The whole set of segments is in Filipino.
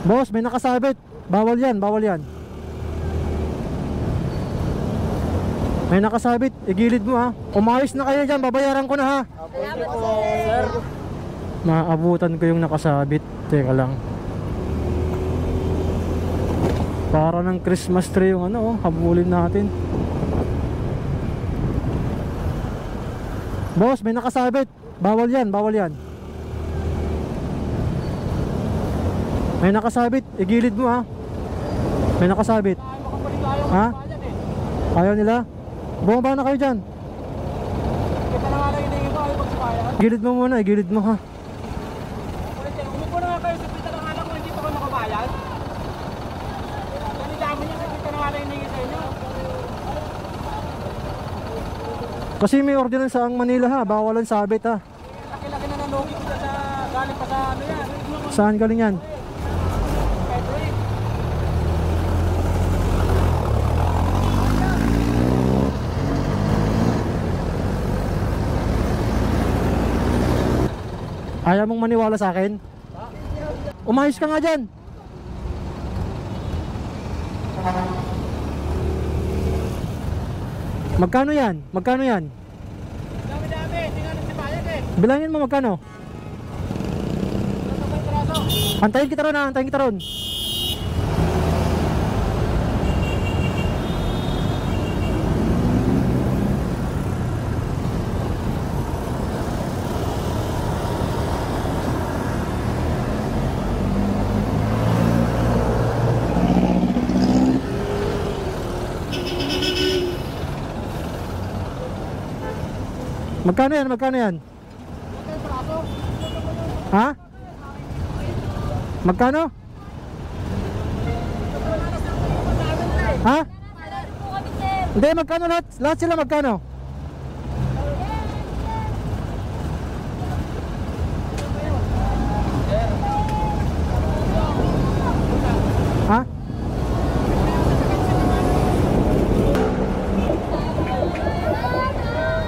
Boss, may nakasabit. Bawal yan, bawal yan. May nakasabit, igilid mo ha. Umayos na kayo dyan, babayaran ko na ha. Salamat po, sir. Maabutan ko yung nakasabit. Teka lang. Para ng Christmas tree yung ano, habulin natin. Boss, may nakasabit. Bawal yan, bawal yan. May nakasabit, igilid mo ha. May nakasabit. Ha? Ayaw nila? Bumaba na kayo dyan. Kita na nga lang yung iba, ayaw magsibayan. Gilid mo muna, igilid mo ha. Umupo na nga kayo, kita na nga lang kung hindi pa kayo makabayan. Ganito niya, kita na nga lang yung hingin sa inyo. Kasi may ordinance sa Manila ha, bawalan sabit ha. Laki-laki na nanugi kita sa galing pa sa ano yan. Saan galing yan? Ayaw mong maniwala sa akin? Umayos ka nga dyan. Magkano yan? Magkano yan? Dami-dami, tingnan si bayan eh. Bilangin mo magkano? Antayin kita ron ha, antayin kita ron. Magkano yan? Magkano yan? Ha? Magkano? Ha? Hindi, magkano lahat? Lahat sila magkano? Ha?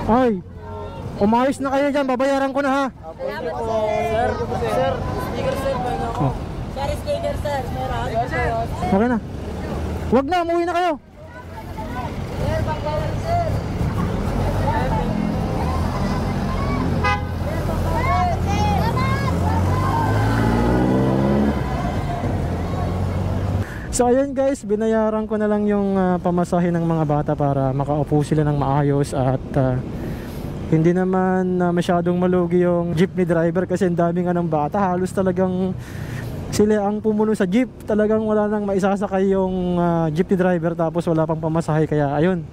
Ay, umayos na kayo dyan, babayaran ko na ha. Salamat po, sir. Sir, sticker sir, may nga ako. Sir, sticker sir, meron. Okay na. Wag na, umuwi na kayo. Sir, pagkawan sir. So ayun guys, binayaran ko na lang yung pamasahe ng mga bata para makaupo sila ng maayos at hindi naman masyadong malugi yung jeepney driver kasi ang dami nga ng bata. Halos talagang sila ang pumuno sa jeep. Talagang wala nang maisasakay yung jeepney driver tapos wala pang pamasahe. Kaya ayun,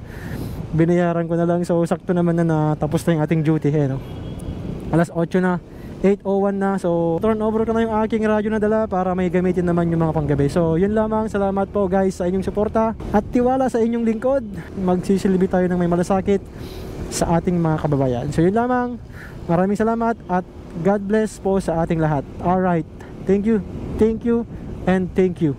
binayaran ko na lang. So sakto naman na tapos na yung ating duty no? Alas 8 na, 8:01 na. So turn over ko na yung aking radyo na dala para may gamitin naman yung mga panggabi. So yun lamang, salamat po guys sa inyong suporta at tiwala sa inyong lingkod. Magsisilbi tayo ng may malasakit sa ating mga kababayan. So yun lamang, maraming salamat at God bless po sa ating lahat. Alright, thank you, and thank you.